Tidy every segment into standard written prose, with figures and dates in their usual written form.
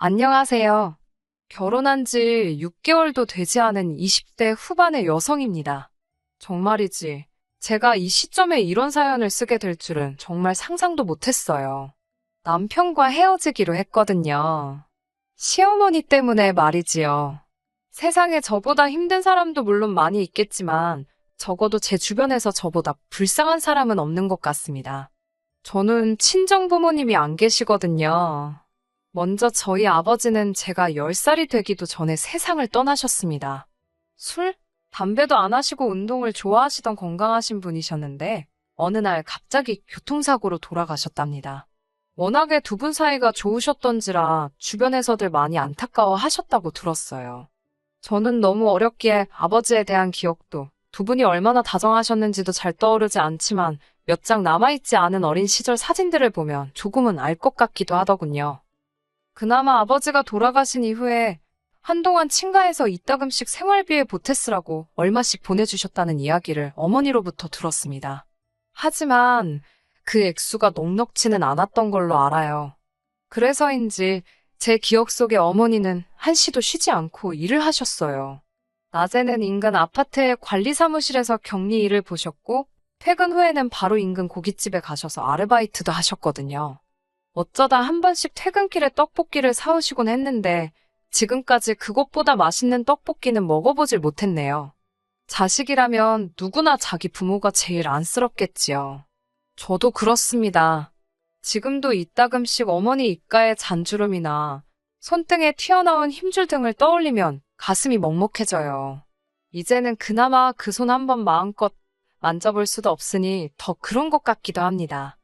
안녕하세요. 결혼한 지 6개월도 되지 않은 20대 후반의 여성입니다. 정말이지. 제가 이 시점에 이런 사연을 쓰게 될 줄은 정말 상상도 못했어요. 남편과 헤어지기로 했거든요. 시어머니 때문에 말이지요. 세상에 저보다 힘든 사람도 물론 많이 있겠지만 적어도 제 주변에서 저보다 불쌍한 사람은 없는 것 같습니다. 저는 친정 부모님이 안 계시거든요. 먼저 저희 아버지는 제가 10살이 되기도 전에 세상을 떠나셨습니다. 술, 담배도 안 하시고 운동을 좋아하시던 건강하신 분이셨는데 어느 날 갑자기 교통사고로 돌아가셨답니다. 워낙에 두 분 사이가 좋으셨던지라 주변에서들 많이 안타까워 하셨다고 들었어요. 저는 너무 어렸기에 아버지에 대한 기억도 두 분이 얼마나 다정하셨는지도 잘 떠오르지 않지만 몇 장 남아있지 않은 어린 시절 사진들을 보면 조금은 알 것 같기도 하더군요. 그나마 아버지가 돌아가신 이후에 한동안 친가에서 이따금씩 생활비에 보태 쓰라고 얼마씩 보내주셨다는 이야기를 어머니로부터 들었습니다. 하지만 그 액수가 넉넉지는 않았던 걸로 알아요. 그래서인지 제 기억 속에 어머니는 한시도 쉬지 않고 일을 하셨어요. 낮에는 인근 아파트의 관리사무실에서 격리 일을 보셨고 퇴근 후에는 바로 인근 고깃집에 가셔서 아르바이트도 하셨거든요. 어쩌다 한 번씩 퇴근길에 떡볶이를 사오시곤 했는데 지금까지 그것보다 맛있는 떡볶이는 먹어보질 못했네요. 자식이라면 누구나 자기 부모가 제일 안쓰럽겠지요. 저도 그렇습니다. 지금도 이따금씩 어머니 입가의 잔주름이나 손등에 튀어나온 힘줄 등을 떠올리면 가슴이 먹먹해져요. 이제는 그나마 그 손 한번 마음껏 만져볼 수도 없으니 더 그런 것 같기도 합니다.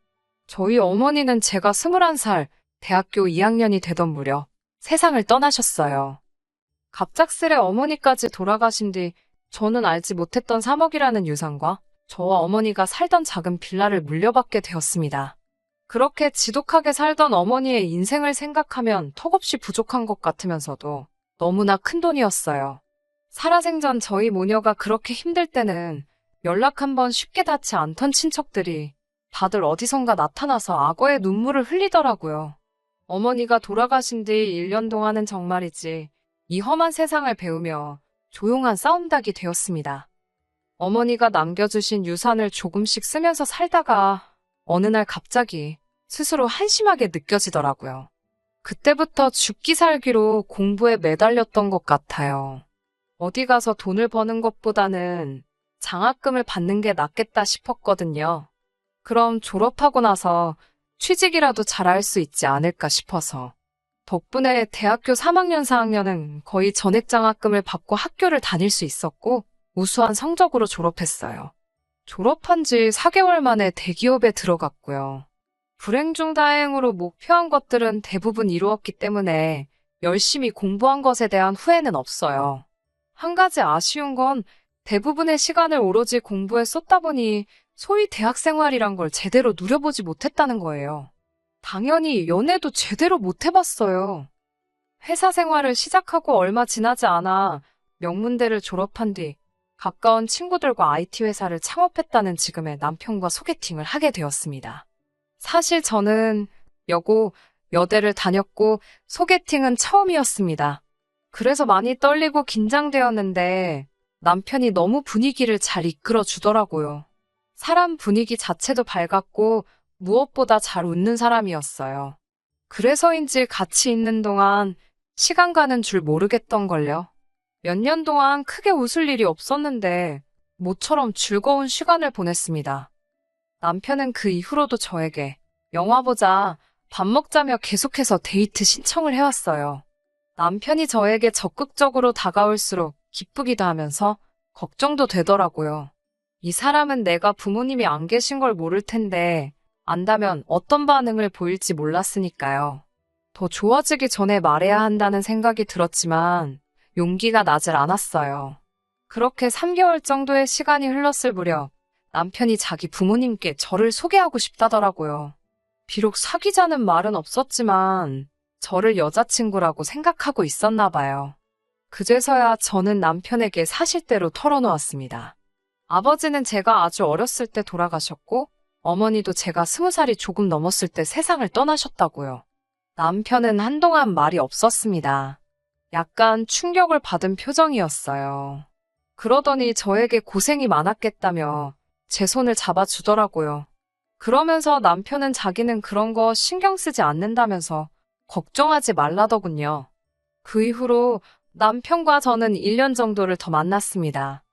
저희 어머니는 제가 21살, 대학교 2학년이 되던 무렵 세상을 떠나셨어요. 갑작스레 어머니까지 돌아가신 뒤 저는 알지 못했던 3억이라는 유산과 저와 어머니가 살던 작은 빌라를 물려받게 되었습니다. 그렇게 지독하게 살던 어머니의 인생을 생각하면 턱없이 부족한 것 같으면서도 너무나 큰 돈이었어요. 살아생전 저희 모녀가 그렇게 힘들 때는 연락 한번 쉽게 닿지 않던 친척들이 다들 어디선가 나타나서 악어의 눈물을 흘리더라고요. 어머니가 돌아가신 뒤 1년 동안은 정말이지 이 험한 세상을 배우며 조용한 싸움닭이 되었습니다. 어머니가 남겨주신 유산을 조금씩 쓰면서 살다가 어느 날 갑자기 스스로 한심하게 느껴지더라고요. 그때부터 죽기 살기로 공부에 매달렸던 것 같아요. 어디 가서 돈을 버는 것보다는 장학금을 받는 게 낫겠다 싶었거든요. 그럼 졸업하고 나서 취직이라도 잘할 수 있지 않을까 싶어서. 덕분에 대학교 3학년, 4학년은 거의 전액 장학금을 받고 학교를 다닐 수 있었고 우수한 성적으로 졸업했어요. 졸업한 지 4개월 만에 대기업에 들어갔고요. 불행 중 다행으로 목표한 것들은 대부분 이루었기 때문에 열심히 공부한 것에 대한 후회는 없어요. 한 가지 아쉬운 건 대부분의 시간을 오로지 공부에 쏟다 보니 소위 대학 생활이란 걸 제대로 누려보지 못했다는 거예요. 당연히 연애도 제대로 못 해봤어요. 회사 생활을 시작하고 얼마 지나지 않아 명문대를 졸업한 뒤 가까운 친구들과 IT 회사를 창업했다는 지금의 남편과 소개팅을 하게 되었습니다. 사실 저는 여고, 여대를 다녔고 소개팅은 처음이었습니다. 그래서 많이 떨리고 긴장되었는데 남편이 너무 분위기를 잘 이끌어 주더라고요. 사람 분위기 자체도 밝았고 무엇보다 잘 웃는 사람이었어요. 그래서인지 같이 있는 동안 시간 가는 줄 모르겠던걸요. 몇 년 동안 크게 웃을 일이 없었는데 모처럼 즐거운 시간을 보냈습니다. 남편은 그 이후로도 저에게 영화 보자, 밥 먹자며 계속해서 데이트 신청을 해왔어요. 남편이 저에게 적극적으로 다가올수록 기쁘기도 하면서 걱정도 되더라고요. 이 사람은 내가 부모님이 안 계신 걸 모를 텐데 안다면 어떤 반응을 보일지 몰랐으니까요. 더 좋아지기 전에 말해야 한다는 생각이 들었지만 용기가 나질 않았어요. 그렇게 3개월 정도의 시간이 흘렀을 무렵 남편이 자기 부모님께 저를 소개하고 싶다더라고요. 비록 사귀자는 말은 없었지만 저를 여자친구라고 생각하고 있었나 봐요. 그제서야 저는 남편에게 사실대로 털어놓았습니다. 아버지는 제가 아주 어렸을 때 돌아가셨고 어머니도 제가 20살이 조금 넘었을 때 세상을 떠나셨다고요. 남편은 한동안 말이 없었습니다. 약간 충격을 받은 표정이었어요. 그러더니 저에게 고생이 많았겠다며 제 손을 잡아주더라고요. 그러면서 남편은 자기는 그런 거 신경 쓰지 않는다면서 걱정하지 말라더군요. 그 이후로 남편과 저는 1년 정도를 더 만났습니다.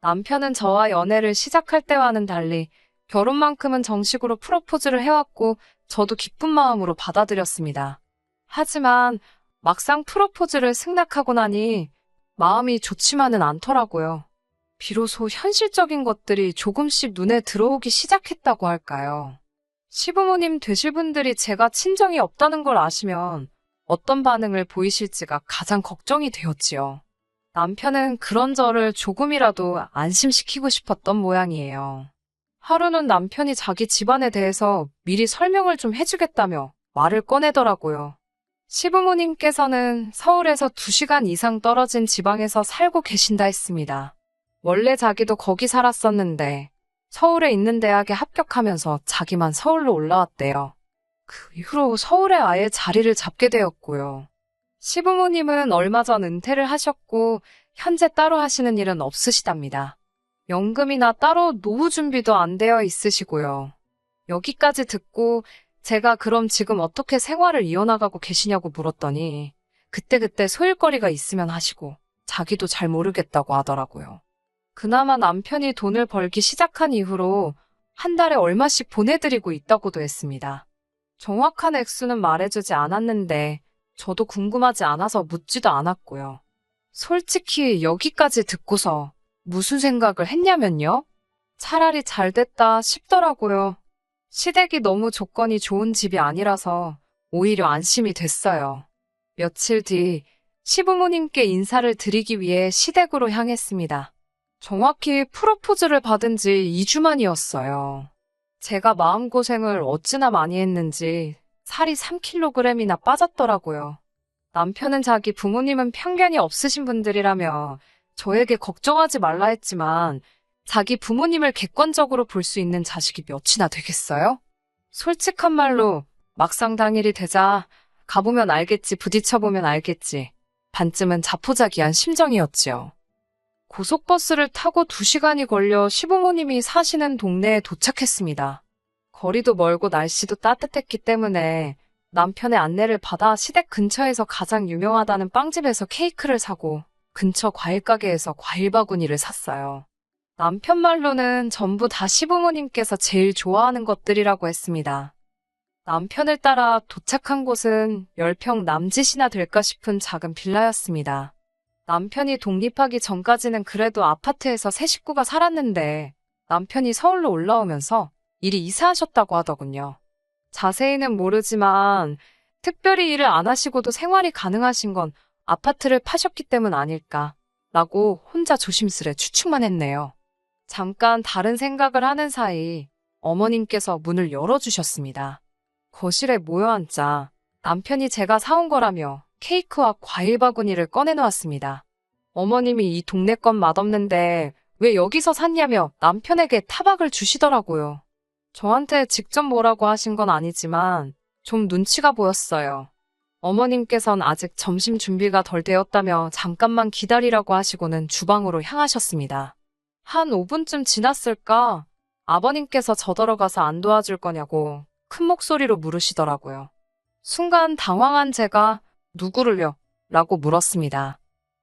남편은 저와 연애를 시작할 때와는 달리 결혼만큼은 정식으로 프로포즈를 해왔고 저도 기쁜 마음으로 받아들였습니다. 하지만 막상 프로포즈를 승낙하고 나니 마음이 좋지만은 않더라고요. 비로소 현실적인 것들이 조금씩 눈에 들어오기 시작했다고 할까요? 시부모님 되실 분들이 제가 친정이 없다는 걸 아시면 어떤 반응을 보이실지가 가장 걱정이 되었지요. 남편은 그런 저를 조금이라도 안심시키고 싶었던 모양이에요. 하루는 남편이 자기 집안에 대해서 미리 설명을 좀 해주겠다며 말을 꺼내더라고요. 시부모님께서는 서울에서 2시간 이상 떨어진 지방에서 살고 계신다 했습니다. 원래 자기도 거기 살았었는데 서울에 있는 대학에 합격하면서 자기만 서울로 올라왔대요. 그 이후로 서울에 아예 자리를 잡게 되었고요. 시부모님은 얼마 전 은퇴를 하셨고 현재 따로 하시는 일은 없으시답니다. 연금이나 따로 노후 준비도 안 되어 있으시고요. 여기까지 듣고 제가 그럼 지금 어떻게 생활을 이어나가고 계시냐고 물었더니 그때그때 소일거리가 있으면 하시고 자기도 잘 모르겠다고 하더라고요. 그나마 남편이 돈을 벌기 시작한 이후로 한 달에 얼마씩 보내드리고 있다고도 했습니다. 정확한 액수는 말해주지 않았는데 저도 궁금하지 않아서 묻지도 않았고요. 솔직히 여기까지 듣고서 무슨 생각을 했냐면요. 차라리 잘 됐다 싶더라고요. 시댁이 너무 조건이 좋은 집이 아니라서 오히려 안심이 됐어요. 며칠 뒤 시부모님께 인사를 드리기 위해 시댁으로 향했습니다. 정확히 프로포즈를 받은 지 2주 만이었어요. 제가 마음고생을 어찌나 많이 했는지 살이 3kg이나 빠졌더라고요. 남편은 자기 부모님은 편견이 없으신 분들이라며 저에게 걱정하지 말라 했지만 자기 부모님을 객관적으로 볼 수 있는 자식이 몇이나 되겠어요? 솔직한 말로 막상 당일이 되자 가보면 알겠지, 부딪혀보면 알겠지. 반쯤은 자포자기한 심정이었지요. 고속버스를 타고 2시간이 걸려 시부모님이 사시는 동네에 도착했습니다. 거리도 멀고 날씨도 따뜻했기 때문에 남편의 안내를 받아 시댁 근처에서 가장 유명하다는 빵집에서 케이크를 사고 근처 과일가게에서 과일 바구니를 샀어요. 남편 말로는 전부 다 시부모님께서 제일 좋아하는 것들이라고 했습니다. 남편을 따라 도착한 곳은 10평 남짓이나 될까 싶은 작은 빌라였습니다. 남편이 독립하기 전까지는 그래도 아파트에서 세 식구가 살았는데 남편이 서울로 올라오면서 이리 이사하셨다고 하더군요. 자세히는 모르지만 특별히 일을 안 하시고도 생활이 가능하신 건 아파트를 파셨기 때문 아닐까 라고 혼자 조심스레 추측만 했네요. 잠깐 다른 생각을 하는 사이 어머님께서 문을 열어주셨습니다. 거실에 모여 앉자 남편이 제가 사온 거라며 케이크와 과일 바구니를 꺼내놓았습니다. 어머님이 이 동네 건 맛없는데 왜 여기서 샀냐며 남편에게 타박을 주시더라고요. 저한테 직접 뭐라고 하신 건 아니지만 좀 눈치가 보였어요. 어머님께선 아직 점심 준비가 덜 되었다며 잠깐만 기다리라고 하시고는 주방으로 향하셨습니다. 한 5분쯤 지났을까 아버님께서 저더러가서 안 도와줄 거냐고 큰 목소리로 물으시더라고요. 순간 당황한 제가 누구를요? 라고 물었습니다.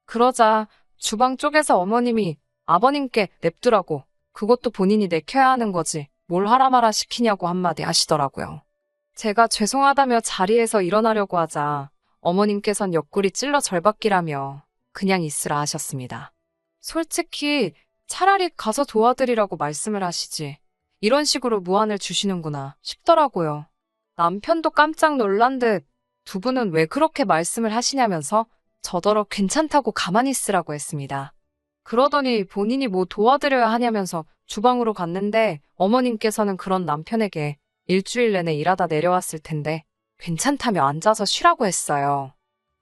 그러자 주방 쪽에서 어머님이 아버님께 냅두라고 그것도 본인이 내켜야 하는 거지 뭘 하라 마라 시키냐고 한마디 하시더라고요. 제가 죄송하다며 자리에서 일어나려고 하자 어머님께선 옆구리 찔러 절박기라며 그냥 있으라 하셨습니다. 솔직히 차라리 가서 도와드리라고 말씀을 하시지 이런 식으로 무안을 주시는구나 싶더라고요. 남편도 깜짝 놀란 듯 두 분은 왜 그렇게 말씀을 하시냐면서 저더러 괜찮다고 가만히 있으라고 했습니다. 그러더니 본인이 뭐 도와드려야 하냐면서 주방으로 갔는데 어머님께서는 그런 남편에게 일주일 내내 일하다 내려왔을 텐데 괜찮다며 앉아서 쉬라고 했어요.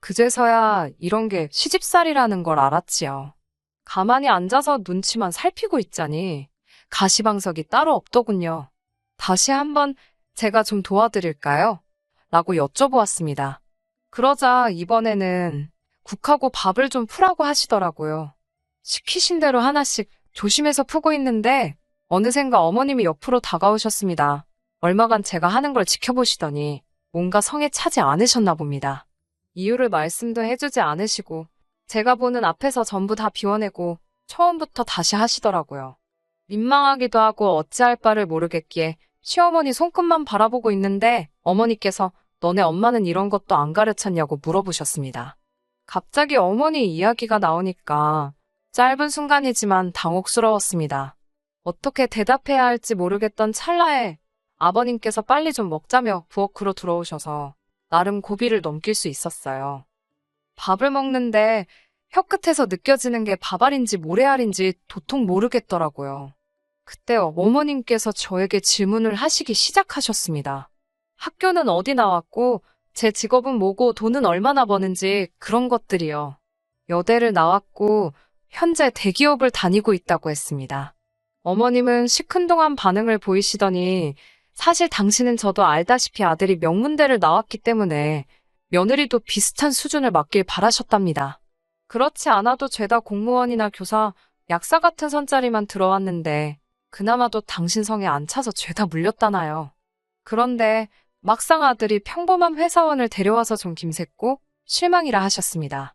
그제서야 이런 게 시집살이라는 걸 알았지요. 가만히 앉아서 눈치만 살피고 있자니 가시방석이 따로 없더군요. 다시 한번 제가 좀 도와드릴까요? 라고 여쭤보았습니다. 그러자 이번에는 국하고 밥을 좀 푸라고 하시더라고요. 시키신 대로 하나씩 조심해서 푸고 있는데 어느샌가 어머님이 옆으로 다가오셨습니다. 얼마간 제가 하는 걸 지켜보시더니 뭔가 성에 차지 않으셨나 봅니다. 이유를 말씀도 해주지 않으시고 제가 보는 앞에서 전부 다 비워내고 처음부터 다시 하시더라고요. 민망하기도 하고 어찌할 바를 모르겠기에 시어머니 손끝만 바라보고 있는데 어머니께서 너네 엄마는 이런 것도 안 가르쳤냐고 물어보셨습니다. 갑자기 어머니 이야기가 나오니까 짧은 순간이지만 당혹스러웠습니다. 어떻게 대답해야 할지 모르겠던 찰나에 아버님께서 빨리 좀 먹자며 부엌으로 들어오셔서 나름 고비를 넘길 수 있었어요. 밥을 먹는데 혀끝에서 느껴지는 게 밥알인지 모래알인지 도통 모르겠더라고요. 그때 어머님께서 저에게 질문을 하시기 시작하셨습니다. 학교는 어디 나왔고 제 직업은 뭐고 돈은 얼마나 버는지 그런 것들이요. 여대를 나왔고 현재 대기업을 다니고 있다고 했습니다. 어머님은 시큰둥한 반응을 보이시더니 사실 당신은 저도 알다시피 아들이 명문대를 나왔기 때문에 며느리도 비슷한 수준을 맞길 바라셨답니다. 그렇지 않아도 죄다 공무원이나 교사, 약사 같은 선자리만 들어왔는데 그나마도 당신 성에 안 차서 죄다 물렸다나요. 그런데 막상 아들이 평범한 회사원을 데려와서 좀 김샜고 실망이라 하셨습니다.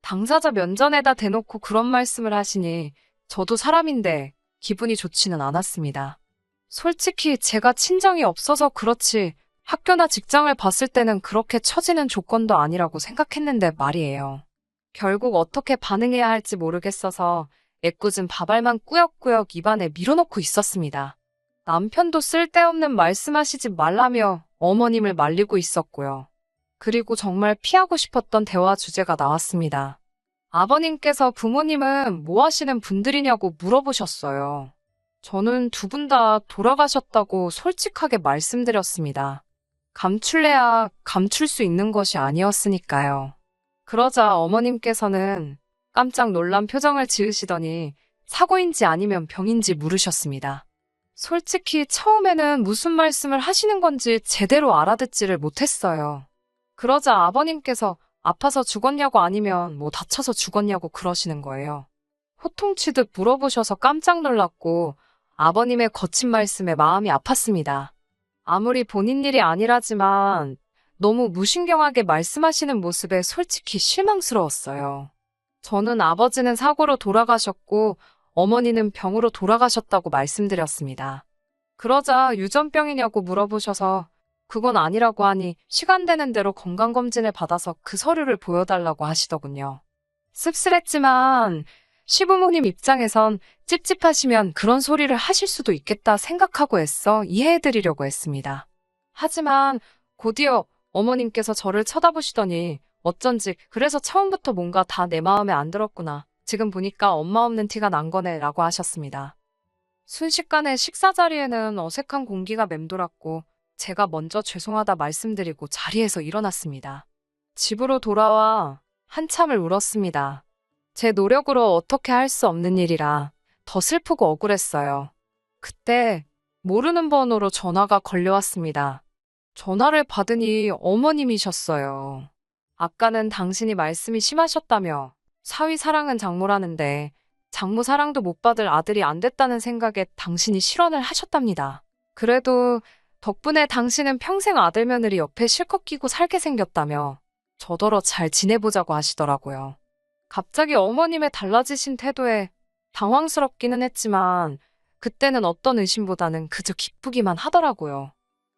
당사자 면전에다 대놓고 그런 말씀을 하시니 저도 사람인데 기분이 좋지는 않았습니다. 솔직히 제가 친정이 없어서 그렇지 학교나 직장을 봤을 때는 그렇게 처지는 조건도 아니라고 생각했는데 말이에요. 결국 어떻게 반응해야 할지 모르겠어서 애꿎은 밥알만 꾸역꾸역 입안에 밀어넣고 있었습니다. 남편도 쓸데없는 말씀하시지 말라며 어머님을 말리고 있었고요. 그리고 정말 피하고 싶었던 대화 주제가 나왔습니다. 아버님께서 부모님은 뭐 하시는 분들이냐고 물어보셨어요. 저는 두 분 다 돌아가셨다고 솔직하게 말씀드렸습니다. 감출래야 감출 수 있는 것이 아니었으니까요. 그러자 어머님께서는 깜짝 놀란 표정을 지으시더니 사고인지 아니면 병인지 물으셨습니다. 솔직히 처음에는 무슨 말씀을 하시는 건지 제대로 알아듣지를 못했어요. 그러자 아버님께서 아파서 죽었냐고 아니면 뭐 다쳐서 죽었냐고 그러시는 거예요. 호통치듯 물어보셔서 깜짝 놀랐고 아버님의 거친 말씀에 마음이 아팠습니다. 아무리 본인 일이 아니라지만 너무 무신경하게 말씀하시는 모습에 솔직히 실망스러웠어요. 저는 아버지는 사고로 돌아가셨고 어머니는 병으로 돌아가셨다고 말씀드렸습니다. 그러자 유전병이냐고 물어보셔서 그건 아니라고 하니 시간 되는 대로 건강검진을 받아서 그 서류를 보여달라고 하시더군요. 씁쓸했지만 시부모님 입장에선 찝찝하시면 그런 소리를 하실 수도 있겠다 생각하고 애써 이해해드리려고 했습니다. 하지만 곧이어 어머님께서 저를 쳐다보시더니 어쩐지 그래서 처음부터 뭔가 다 내 마음에 안 들었구나. 지금 보니까 엄마 없는 티가 난 거네 라고 하셨습니다. 순식간에 식사 자리에는 어색한 공기가 맴돌았고 제가 먼저 죄송하다 말씀드리고 자리에서 일어났습니다. 집으로 돌아와 한참을 울었습니다. 제 노력으로 어떻게 할 수 없는 일이라 더 슬프고 억울했어요. 그때 모르는 번호로 전화가 걸려왔습니다. 전화를 받으니 어머님이셨어요. 아까는 당신이 말씀이 심하셨다며 사위 사랑은 장모라는데 장모 사랑도 못 받을 아들이 안 됐다는 생각에 당신이 실언을 하셨답니다. 그래도 덕분에 당신은 평생 아들 며느리 옆에 실컷 끼고 살게 생겼다며 저더러 잘 지내보자고 하시더라고요. 갑자기 어머님의 달라지신 태도에 당황스럽기는 했지만 그때는 어떤 의심보다는 그저 기쁘기만 하더라고요.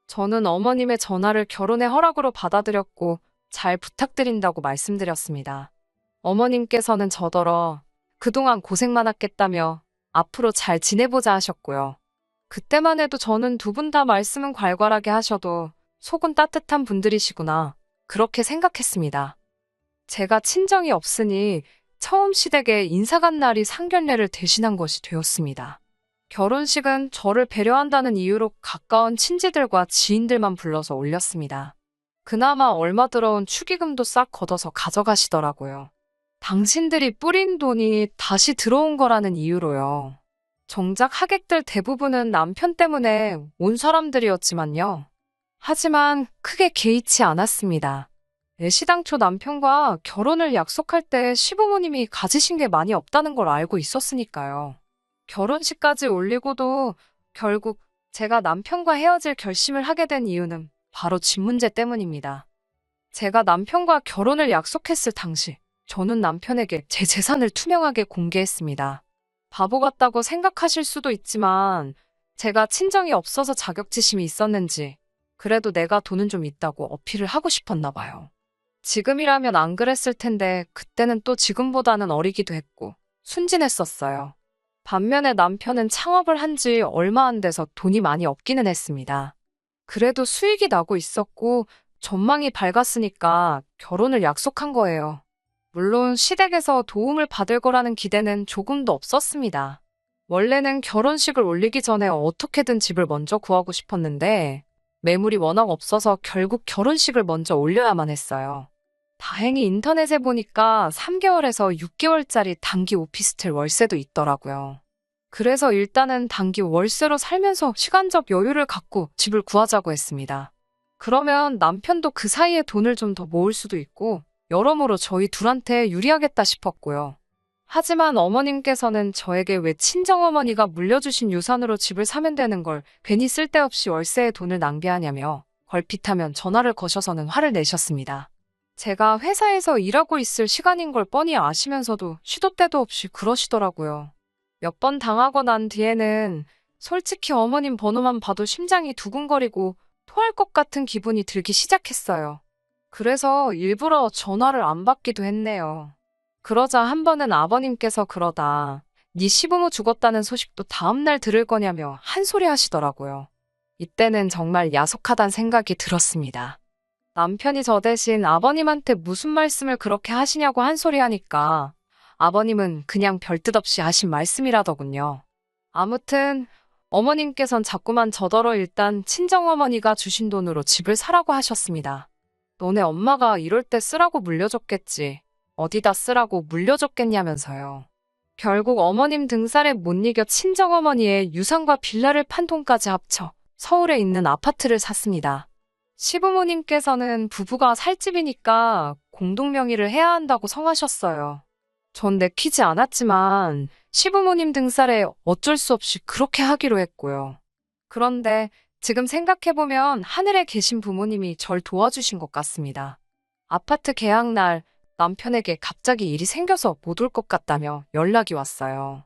저는 어머님의 전화를 결혼의 허락으로 받아들였고 잘 부탁드린다고 말씀드렸습니다. 어머님께서는 저더러 그동안 고생 많았겠다며 앞으로 잘 지내보자 하셨고요. 그때만 해도 저는 두 분 다 말씀은 괄괄하게 하셔도 속은 따뜻한 분들이시구나 그렇게 생각했습니다. 제가 친정이 없으니 처음 시댁에 인사간 날이 상견례를 대신한 것이 되었습니다. 결혼식은 저를 배려한다는 이유로 가까운 친지들과 지인들만 불러서 올렸습니다. 그나마 얼마 들어온 축의금도 싹 걷어서 가져가시더라고요. 당신들이 뿌린 돈이 다시 들어온 거라는 이유로요. 정작 하객들 대부분은 남편 때문에 온 사람들이었지만요. 하지만 크게 개의치 않았습니다. 애시당초 남편과 결혼을 약속할 때 시부모님이 가지신 게 많이 없다는 걸 알고 있었으니까요. 결혼식까지 올리고도 결국 제가 남편과 헤어질 결심을 하게 된 이유는 바로 집 문제 때문입니다. 제가 남편과 결혼을 약속했을 당시 저는 남편에게 제 재산을 투명하게 공개했습니다. 바보 같다고 생각하실 수도 있지만 제가 친정이 없어서 자격지심이 있었는지 그래도 내가 돈은 좀 있다고 어필을 하고 싶었나 봐요. 지금이라면 안 그랬을 텐데 그때는 또 지금보다는 어리기도 했고 순진했었어요. 반면에 남편은 창업을 한 지 얼마 안 돼서 돈이 많이 없기는 했습니다. 그래도 수익이 나고 있었고 전망이 밝았으니까 결혼을 약속한 거예요. 물론 시댁에서 도움을 받을 거라는 기대는 조금도 없었습니다. 원래는 결혼식을 올리기 전에 어떻게든 집을 먼저 구하고 싶었는데 매물이 워낙 없어서 결국 결혼식을 먼저 올려야만 했어요. 다행히 인터넷에 보니까 3개월에서 6개월짜리 단기 오피스텔 월세도 있더라고요. 그래서 일단은 단기 월세로 살면서 시간적 여유를 갖고 집을 구하자고 했습니다. 그러면 남편도 그 사이에 돈을 좀 더 모을 수도 있고 여러모로 저희 둘한테 유리하겠다 싶었고요. 하지만 어머님께서는 저에게 왜 친정어머니가 물려주신 유산으로 집을 사면 되는 걸 괜히 쓸데없이 월세에 돈을 낭비하냐며 걸핏하면 전화를 거셔서는 화를 내셨습니다. 제가 회사에서 일하고 있을 시간인 걸 뻔히 아시면서도 시도 때도 없이 그러시더라고요. 몇 번 당하고 난 뒤에는 솔직히 어머님 번호만 봐도 심장이 두근거리고 토할 것 같은 기분이 들기 시작했어요. 그래서 일부러 전화를 안 받기도 했네요. 그러자 한 번은 아버님께서 그러다 네 시부모 죽었다는 소식도 다음날 들을 거냐며 한 소리 하시더라고요. 이때는 정말 야속하단 생각이 들었습니다. 남편이 저 대신 아버님한테 무슨 말씀을 그렇게 하시냐고 한 소리 하니까 아버님은 그냥 별뜻 없이 하신 말씀이라더군요. 아무튼 어머님께선 자꾸만 저더러 일단 친정어머니가 주신 돈으로 집을 사라고 하셨습니다. 너네 엄마가 이럴 때 쓰라고 물려줬겠지. 어디다 쓰라고 물려줬겠냐면서요. 결국 어머님 등살에 못 이겨 친정어머니의 유산과 빌라를 판 돈까지 합쳐 서울에 있는 아파트를 샀습니다. 시부모님께서는 부부가 살 집이니까 공동명의를 해야 한다고 성하셨어요. 전 내키지 않았지만 시부모님 등살에 어쩔 수 없이 그렇게 하기로 했고요. 그런데 지금 생각해보면 하늘에 계신 부모님이 절 도와주신 것 같습니다. 아파트 계약날 남편에게 갑자기 일이 생겨서 못 올 것 같다며 연락이 왔어요.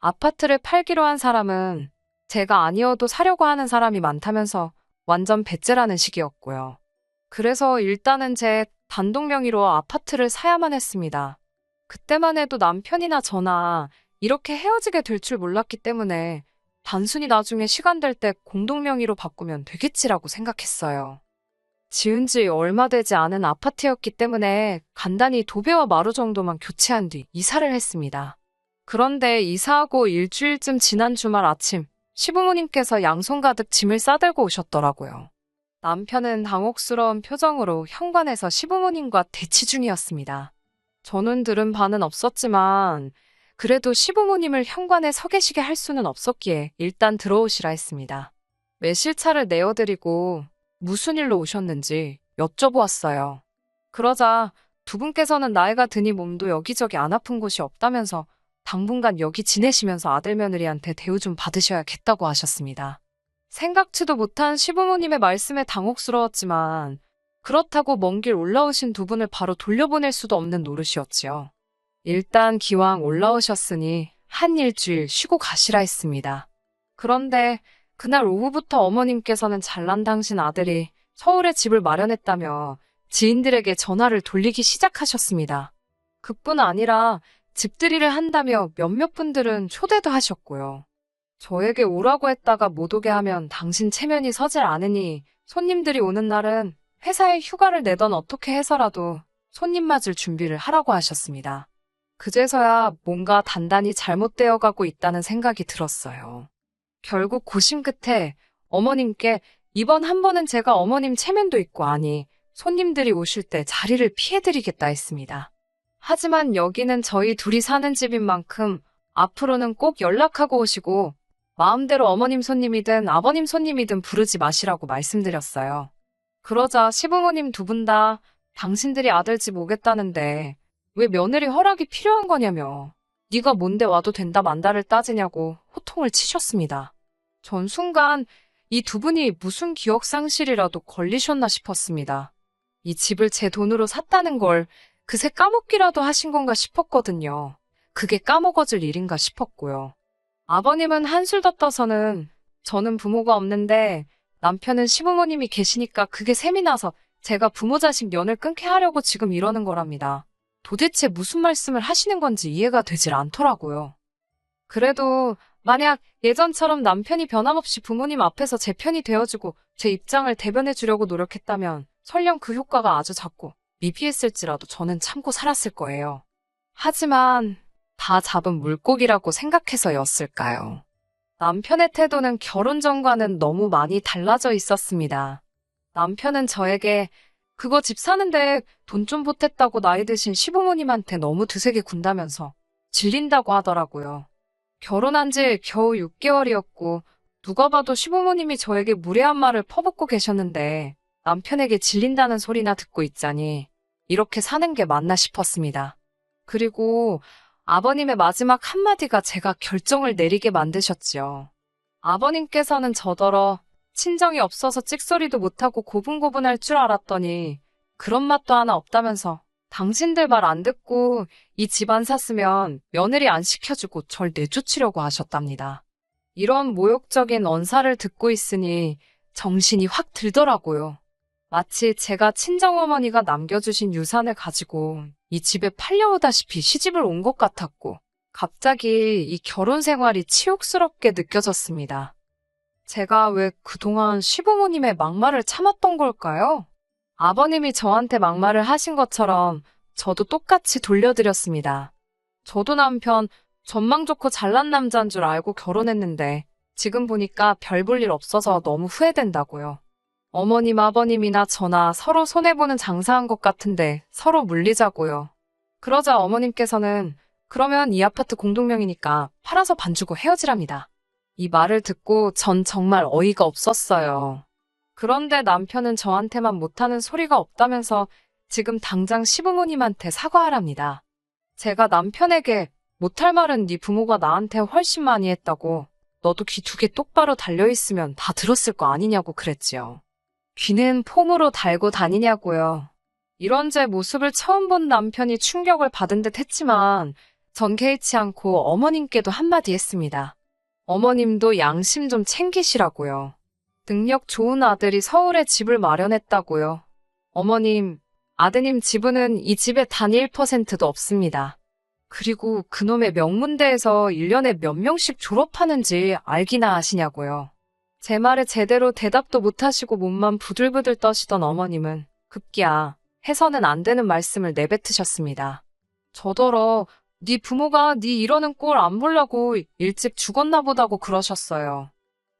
아파트를 팔기로 한 사람은 제가 아니어도 사려고 하는 사람이 많다면서 완전 배째라는 식이었고요. 그래서 일단은 제 단독 명의로 아파트를 사야만 했습니다. 그때만 해도 남편이나 저나 이렇게 헤어지게 될 줄 몰랐기 때문에 단순히 나중에 시간 될 때 공동 명의로 바꾸면 되겠지라고 생각했어요. 지은 지 얼마 되지 않은 아파트였기 때문에 간단히 도배와 마루 정도만 교체한 뒤 이사를 했습니다. 그런데 이사하고 일주일쯤 지난 주말 아침 시부모님께서 양손 가득 짐을 싸들고 오셨더라고요. 남편은 당혹스러운 표정으로 현관에서 시부모님과 대치 중이었습니다. 저는 들은 바는 없었지만 그래도 시부모님을 현관에 서 계시게 할 수는 없었기에 일단 들어오시라 했습니다. 매실차를 내어드리고 무슨 일로 오셨는지 여쭤보았어요. 그러자 두 분께서는 나이가 드니 몸도 여기저기 안 아픈 곳이 없다면서 당분간 여기 지내시면서 아들 며느리한테 대우 좀 받으셔야겠다고 하셨습니다. 생각지도 못한 시부모님의 말씀에 당혹스러웠지만 그렇다고 먼 길 올라오신 두 분을 바로 돌려보낼 수도 없는 노릇이었지요. 일단 기왕 올라오셨으니 한 일주일 쉬고 가시라 했습니다. 그런데 그날 오후부터 어머님께서는 잘난 당신 아들이 서울에 집을 마련했다며 지인들에게 전화를 돌리기 시작하셨습니다. 그뿐 아니라 집들이를 한다며 몇몇 분들은 초대도 하셨고요. 저에게 오라고 했다가 못 오게 하면 당신 체면이 서질 않으니 손님들이 오는 날은 회사에 휴가를 내던 어떻게 해서라도 손님 맞을 준비를 하라고 하셨습니다. 그제서야 뭔가 단단히 잘못되어 가고 있다는 생각이 들었어요. 결국 고심 끝에 어머님께 이번 한 번은 제가 어머님 체면도 있고 아니 손님들이 오실 때 자리를 피해드리겠다 했습니다. 하지만 여기는 저희 둘이 사는 집인 만큼 앞으로는 꼭 연락하고 오시고 마음대로 어머님 손님이든 아버님 손님이든 부르지 마시라고 말씀드렸어요. 그러자 시부모님 두 분 다 당신들이 아들 집 오겠다는데 왜 며느리 허락이 필요한 거냐며 네가 뭔데 와도 된다 만다를 따지냐고 호통을 치셨습니다. 전 순간 이 두 분이 무슨 기억 상실이라도 걸리셨나 싶었습니다. 이 집을 제 돈으로 샀다는 걸 그새 까먹기라도 하신 건가 싶었거든요. 그게 까먹어질 일인가 싶었고요. 아버님은 한술 더 떠서는 저는 부모가 없는데 남편은 시부모님이 계시니까 그게 셈이 나서 제가 부모 자식 연을 끊게 하려고 지금 이러는 거랍니다. 도대체 무슨 말씀을 하시는 건지 이해가 되질 않더라고요. 그래도 만약 예전처럼 남편이 변함없이 부모님 앞에서 제 편이 되어주고 제 입장을 대변해 주려고 노력했다면 설령 그 효과가 아주 작고 미비했을지라도 저는 참고 살았을 거예요. 하지만 다 잡은 물고기라고 생각해서였을까요? 남편의 태도는 결혼 전과는 너무 많이 달라져 있었습니다. 남편은 저에게 그거 집 사는데 돈 좀 보탰다고 나이 드신 시부모님한테 너무 드세게 군다면서 질린다고 하더라고요. 결혼한 지 겨우 6개월이었고 누가 봐도 시부모님이 저에게 무례한 말을 퍼붓고 계셨는데 남편에게 질린다는 소리나 듣고 있자니 이렇게 사는 게 맞나 싶었습니다. 그리고 아버님의 마지막 한마디가 제가 결정을 내리게 만드셨지요. 아버님께서는 저더러 친정이 없어서 찍소리도 못하고 고분고분할 줄 알았더니 그런 맛도 하나 없다면서 당신들 말 안 듣고 이 집 안 샀으면 며느리 안 시켜주고 절 내쫓으려고 하셨답니다. 이런 모욕적인 언사를 듣고 있으니 정신이 확 들더라고요. 마치 제가 친정어머니가 남겨주신 유산을 가지고 이 집에 팔려오다시피 시집을 온 것 같았고 갑자기 이 결혼 생활이 치욕스럽게 느껴졌습니다. 제가 왜 그동안 시부모님의 막말을 참았던 걸까요? 아버님이 저한테 막말을 하신 것처럼 저도 똑같이 돌려드렸습니다. 저도 남편 전망 좋고 잘난 남자인 줄 알고 결혼했는데 지금 보니까 별 볼 일 없어서 너무 후회된다고요. 어머님, 아버님이나 저나 서로 손해보는 장사한 것 같은데 서로 물리자고요. 그러자 어머님께서는 그러면 이 아파트 공동명이니까 팔아서 반 주고 헤어지랍니다. 이 말을 듣고 전 정말 어이가 없었어요. 그런데 남편은 저한테만 못하는 소리가 없다면서 지금 당장 시부모님한테 사과하랍니다. 제가 남편에게 못할 말은 네 부모가 나한테 훨씬 많이 했다고 너도 귀 두 개 똑바로 달려있으면 다 들었을 거 아니냐고 그랬지요. 귀는 폼으로 달고 다니냐고요. 이런 제 모습을 처음 본 남편이 충격을 받은 듯 했지만 전 개의치 않고 어머님께도 한마디 했습니다. 어머님도 양심 좀 챙기시라고요. 능력 좋은 아들이 서울에 집을 마련했다고요. 어머님, 아드님 지분은 이 집에 단 1%도 없습니다. 그리고 그놈의 명문대에서 1년에 몇 명씩 졸업하는지 알기나 하시냐고요. 제 말에 제대로 대답도 못하시고 몸만 부들부들 떠시던 어머님은 급기야 해서는 안 되는 말씀을 내뱉으셨습니다. 저더러 네 부모가 네 이러는 꼴 안 보려고 일찍 죽었나 보다고 그러셨어요.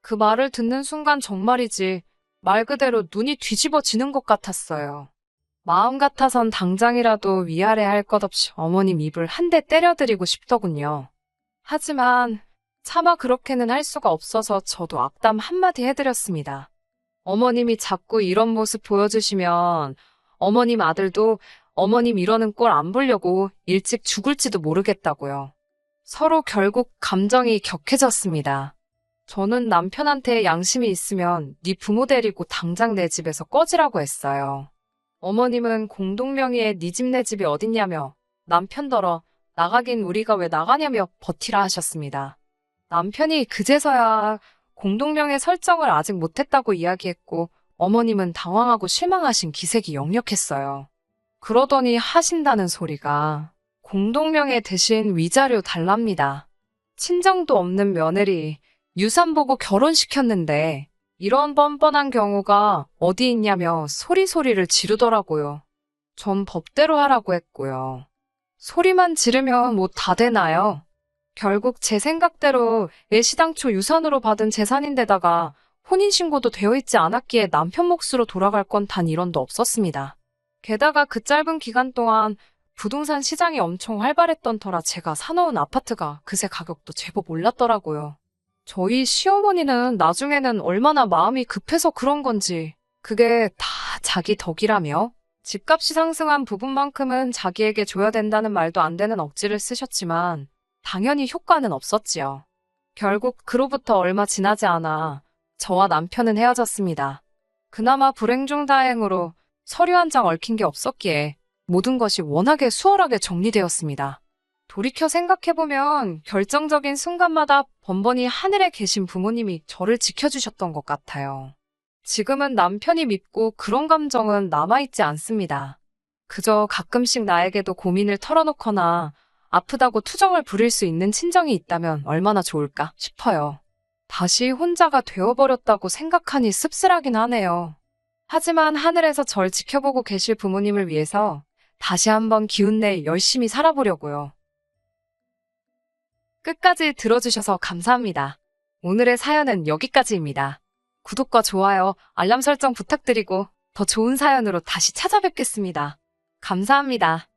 그 말을 듣는 순간 정말이지 말 그대로 눈이 뒤집어지는 것 같았어요. 마음 같아선 당장이라도 위아래 할 것 없이 어머님 입을 한 대 때려드리고 싶더군요. 하지만 차마 그렇게는 할 수가 없어서 저도 악담 한마디 해드렸습니다. 어머님이 자꾸 이런 모습 보여주시면 어머님 아들도 어머님 이러는 꼴 안 보려고 일찍 죽을지도 모르겠다고요. 서로 결국 감정이 격해졌습니다. 저는 남편한테 양심이 있으면 네 부모 데리고 당장 내 집에서 꺼지라고 했어요. 어머님은 공동명의의 네 집 내 집이 어딨냐며 남편더러 나가긴 우리가 왜 나가냐며 버티라 하셨습니다. 남편이 그제서야 공동명의 설정을 아직 못했다고 이야기했고 어머님은 당황하고 실망하신 기색이 역력했어요. 그러더니 하신다는 소리가 공동명의 대신 위자료 달랍니다. 친정도 없는 며느리 유산 보고 결혼시켰는데 이런 뻔뻔한 경우가 어디 있냐며 소리소리를 지르더라고요. 전 법대로 하라고 했고요. 소리만 지르면 뭐 다 되나요? 결국 제 생각대로 애시당초 유산으로 받은 재산인데다가 혼인신고도 되어 있지 않았기에 남편 몫으로 돌아갈 건 단 1원도 없었습니다. 게다가 그 짧은 기간 동안 부동산 시장이 엄청 활발했던 터라 제가 사놓은 아파트가 그새 가격도 제법 올랐더라고요. 저희 시어머니는 나중에는 얼마나 마음이 급해서 그런 건지 그게 다 자기 덕이라며? 집값이 상승한 부분만큼은 자기에게 줘야 된다는 말도 안 되는 억지를 쓰셨지만 당연히 효과는 없었지요. 결국 그로부터 얼마 지나지 않아 저와 남편은 헤어졌습니다. 그나마 불행 중 다행으로 서류 한 장 얽힌 게 없었기에 모든 것이 워낙에 수월하게 정리되었습니다. 돌이켜 생각해보면 결정적인 순간마다 번번이 하늘에 계신 부모님이 저를 지켜주셨던 것 같아요. 지금은 남편이 밉고 그런 감정은 남아있지 않습니다. 그저 가끔씩 나에게도 고민을 털어놓거나 아프다고 투정을 부릴 수 있는 친정이 있다면 얼마나 좋을까 싶어요. 다시 혼자가 되어버렸다고 생각하니 씁쓸하긴 하네요. 하지만 하늘에서 절 지켜보고 계실 부모님을 위해서 다시 한번 기운내 열심히 살아보려고요. 끝까지 들어주셔서 감사합니다. 오늘의 사연은 여기까지입니다. 구독과 좋아요, 알람 설정 부탁드리고 더 좋은 사연으로 다시 찾아뵙겠습니다. 감사합니다.